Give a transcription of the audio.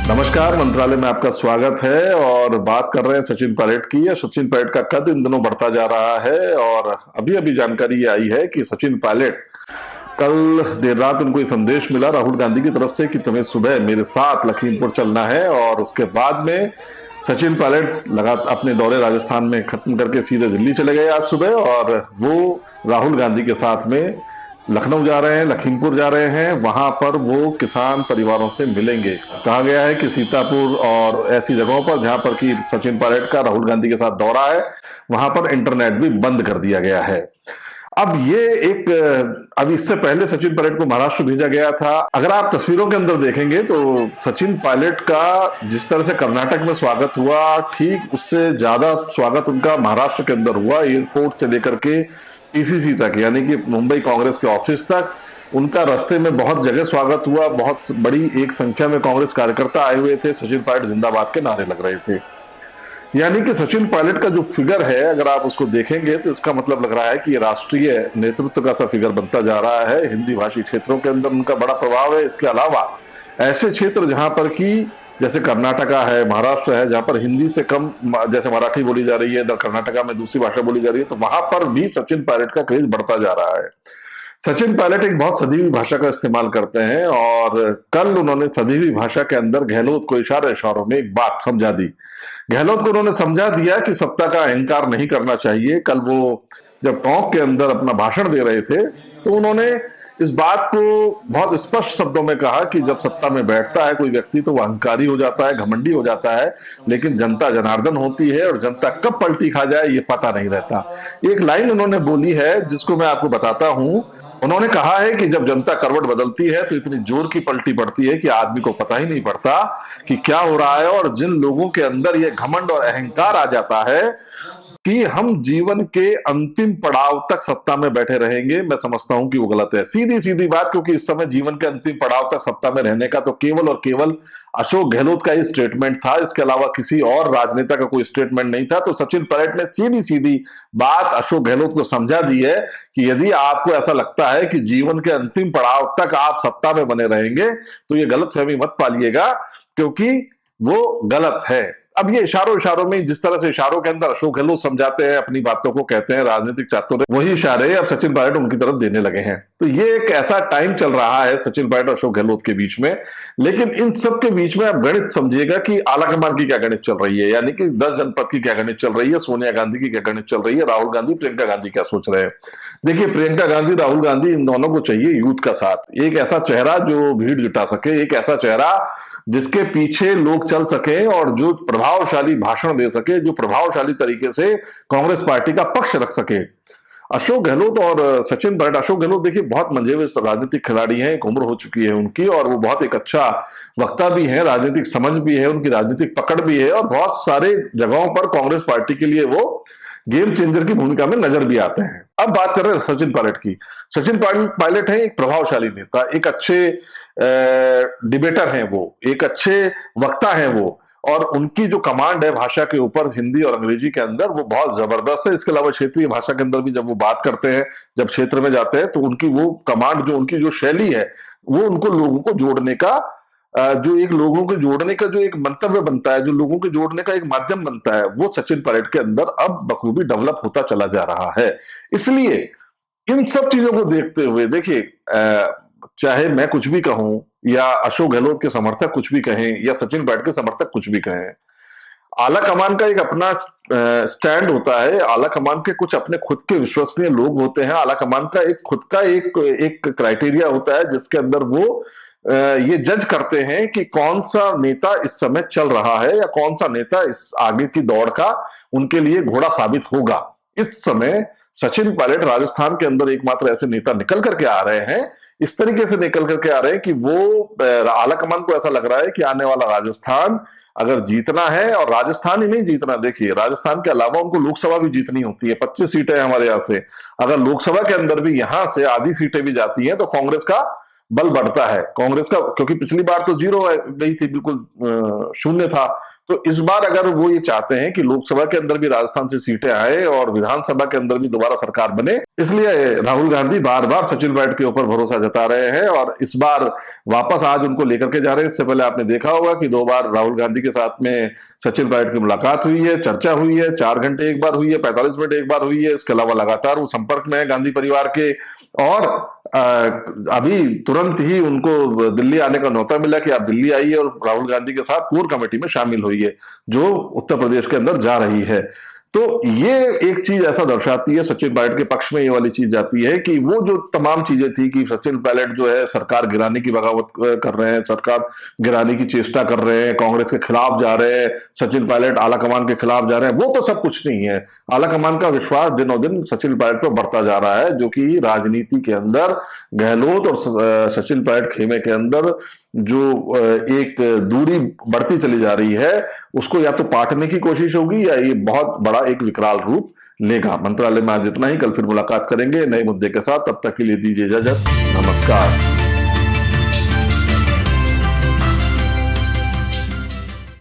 नमस्कार। मंत्रालय में आपका स्वागत है और बात कर रहे हैं सचिन पायलट की। सचिन पायलट का कद इन दिनों बढ़ता जा रहा है और अभी अभी जानकारी ये आई है कि सचिन पायलट कल देर रात उनको ये संदेश मिला राहुल गांधी की तरफ से कि तुम्हें सुबह मेरे साथ लखीमपुर चलना है। और उसके बाद में सचिन पायलट लगातार अपने दौरे राजस्थान में खत्म करके सीधे दिल्ली चले गए आज सुबह, और वो राहुल गांधी के साथ में लखनऊ जा रहे हैं, लखीमपुर जा रहे हैं। वहां पर वो किसान परिवारों से मिलेंगे। कहा गया है कि सीतापुर और ऐसी जगहों पर जहां पर कि सचिन पायलट का राहुल गांधी के साथ दौरा है, वहां पर इंटरनेट भी बंद कर दिया गया है। अब ये एक अब इससे पहले सचिन पायलट को महाराष्ट्र भेजा गया था। अगर आप तस्वीरों के अंदर देखेंगे तो सचिन पायलट का जिस तरह से कर्नाटक में स्वागत हुआ, ठीक उससे ज्यादा स्वागत उनका महाराष्ट्र के अंदर हुआ। एयरपोर्ट से लेकर के पीसीसी तक, यानी कि मुंबई कांग्रेस के ऑफिस तक उनका रास्ते में बहुत जगह स्वागत हुआ। बहुत बड़ी एक संख्या में कांग्रेस कार्यकर्ता आए हुए थे। सचिन पायलट जिंदाबाद के नारे लग रहे थे। यानी कि सचिन पायलट का जो फिगर है, अगर आप उसको देखेंगे तो इसका मतलब लग रहा है कि ये राष्ट्रीय नेतृत्व का सा फिगर बनता जा रहा है। हिंदी भाषी क्षेत्रों के अंदर उनका बड़ा प्रभाव है। इसके अलावा ऐसे क्षेत्र जहां पर कि जैसे कर्नाटका है, महाराष्ट्र है, जहां पर हिंदी से कम जैसे मराठी बोली जा रही है, इधर कर्नाटका में दूसरी भाषा बोली जा रही है, तो वहां पर भी सचिन पायलट का क्रेज बढ़ता जा रहा है। सचिन पायलट एक बहुत सदी हुई भाषा का इस्तेमाल करते हैं और कल उन्होंने सदी हुई भाषा के अंदर गहलोत को इशारों में एक बात समझा दी। गहलोत को उन्होंने समझा दिया कि सत्ता का अहंकार नहीं करना चाहिए। कल वो जब टोंक के अंदर अपना भाषण दे रहे थे तो उन्होंने इस बात को बहुत स्पष्ट शब्दों में कहा कि जब सत्ता में बैठता है कोई व्यक्ति तो वो अहंकारी हो जाता है, घमंडी हो जाता है, लेकिन जनता जनार्दन होती है और जनता कब पलटी खा जाए ये पता नहीं रहता। एक लाइन उन्होंने बोली है जिसको मैं आपको बताता हूं। उन्होंने कहा है कि जब जनता करवट बदलती है तो इतनी जोर की पलटी पड़ती है कि आदमी को पता ही नहीं पड़ता कि क्या हो रहा है। और जिन लोगों के अंदर ये घमंड और अहंकार आ जाता है कि हम जीवन के अंतिम पड़ाव तक सत्ता में बैठे रहेंगे, मैं समझता हूं कि वो गलत है। सीधी सीधी बात, क्योंकि इस समय जीवन के अंतिम पड़ाव तक सत्ता में रहने का तो केवल और केवल अशोक गहलोत का ही स्टेटमेंट था। इसके अलावा किसी और राजनेता का कोई स्टेटमेंट नहीं था। तो सचिन पायलट ने सीधी सीधी बात अशोक गहलोत को समझा दी है कि यदि आपको ऐसा लगता है कि जीवन के अंतिम पड़ाव तक आप सत्ता में बने रहेंगे तो ये गलतफहमी मत पालिएगा, क्योंकि वो गलत है। अब ये इशारों में जिस तरह से इशारों के अंदर अशोक गहलोत समझाते हैं, अपनी बातों को कहते हैं, राजनीतिक चातुर्य, वही इशारे अब सचिन पायलट उनकी तरफ देने लगे हैं। तो ये एक ऐसा टाइम चल रहा है सचिन पायलट और अशोक गहलोत के बीच में। लेकिन इन सब के बीच में आप गणित समझिएगा कि आलाकमान की क्या गणित चल रही है, यानी कि 10 जनपद की क्या गणित चल रही है, सोनिया गांधी की क्या गणित चल रही है, राहुल गांधी प्रियंका गांधी क्या सोच रहे हैं। देखिए, प्रियंका गांधी राहुल गांधी इन दोनों को चाहिए यूथ का साथ, एक ऐसा चेहरा जो भीड़ जुटा सके, एक ऐसा चेहरा जिसके पीछे लोग चल सके और जो प्रभावशाली भाषण दे सके, जो प्रभावशाली तरीके से कांग्रेस पार्टी का पक्ष रख सके। अशोक गहलोत और सचिन पायलट, अशोक गहलोत देखिए बहुत मंजे हुए राजनीतिक खिलाड़ी हैं, एक उम्र हो चुकी है उनकी और वो बहुत एक अच्छा वक्ता भी है, राजनीतिक समझ भी है, उनकी राजनीतिक पकड़ भी है और बहुत सारे जगहों पर कांग्रेस पार्टी के लिए वो गेम चेंजर की भूमिका में नजर भी आते हैं। अब बात कर रहे हैं सचिन पायलट की। सचिन पायलट है एक प्रभावशाली नेता, एक अच्छे डिबेटर हैं वो, एक अच्छे वक्ता हैं वो, और उनकी जो कमांड है भाषा के ऊपर हिंदी और अंग्रेजी के अंदर वो बहुत जबरदस्त है। इसके अलावा क्षेत्रीय भाषा के अंदर भी जब वो बात करते हैं, जब क्षेत्र में जाते हैं तो उनकी वो कमांड, जो उनकी जो शैली है, वो उनको लोगों को जोड़ने का जो एक लोगों को जोड़ने का जो एक मंतव्य बनता है, जो लोगों को जोड़ने का एक माध्यम बनता है, वो सचिन पायलट के अंदर अब बखूबी डेवलप होता चला जा रहा है। इसलिए इन सब चीजों को देखते हुए देखिए, चाहे मैं कुछ भी कहूं या अशोक गहलोत के समर्थक कुछ भी कहें या सचिन पायलट के समर्थक कुछ भी कहें, आला कमान का एक अपना स्टैंड होता है। आला कमान के कुछ अपने खुद के विश्वसनीय लोग होते हैं। आला कमान का एक खुद का एक क्राइटेरिया होता है जिसके अंदर वो ये जज करते हैं कि कौन सा नेता इस समय चल रहा है या कौन सा नेता इस आगे की दौड़ का उनके लिए घोड़ा साबित होगा। इस समय सचिन पायलट राजस्थान के अंदर एकमात्र ऐसे नेता निकल करके आ रहे हैं, इस तरीके से निकल करके आ रहे हैं कि वो आला कमान को ऐसा लग रहा है कि आने वाला राजस्थान अगर जीतना है, और राजस्थान ही नहीं जीतना, देखिए राजस्थान के अलावा उनको लोकसभा भी जीतनी होती है। 25 सीटें हैं हमारे यहाँ से, अगर लोकसभा के अंदर भी यहां से आधी सीटें भी जाती हैं तो कांग्रेस का बल बढ़ता है। कांग्रेस का, क्योंकि पिछली बार तो जीरो गई थी, बिल्कुल शून्य था, तो इस बार अगर वो ये चाहते हैं कि लोकसभा के अंदर भी राजस्थान से सीटें आए और विधानसभा के अंदर भी दोबारा सरकार बने, इसलिए राहुल गांधी बार बार सचिन पायलट के ऊपर भरोसा जता रहे हैं और इस बार वापस आज उनको लेकर के जा रहे हैं। इससे पहले आपने देखा होगा कि 2 बार राहुल गांधी के साथ में सचिन पायलट की मुलाकात हुई है, चर्चा हुई है, 4 घंटे एक बार हुई है, 45 मिनट एक बार हुई है। इसके अलावा लगातार वो संपर्क में है गांधी परिवार के। और अभी तुरंत ही उनको दिल्ली आने का न्योता मिला कि आप दिल्ली आइए और राहुल गांधी के साथ कोर कमेटी में शामिल होइए, जो उत्तर प्रदेश के अंदर जा रही है। तो ये एक चीज ऐसा दर्शाती है, सचिन पायलट के पक्ष में ये वाली चीज जाती है कि वो जो तमाम चीजें थी कि सचिन पायलट जो है सरकार गिराने की बगावत कर रहे हैं, सरकार गिराने की चेष्टा कर रहे हैं, कांग्रेस के खिलाफ जा रहे हैं, सचिन पायलट आलाकमान के खिलाफ जा रहे हैं, वो तो सब कुछ नहीं है। आलाकमान का विश्वास दिनों दिन सचिन पायलट पर बढ़ता जा रहा है, जो कि राजनीति के अंदर गहलोत और सचिन पायलट खेमे के अंदर जो एक दूरी बढ़ती चली जा रही है, उसको या तो पाटने की कोशिश होगी या ये बहुत बड़ा एक विकराल रूप लेगा। मंत्रालय में आज इतना ही, कल फिर मुलाकात करेंगे नए मुद्दे के साथ। तब तक के लिए दीजिए इजाजत, नमस्कार।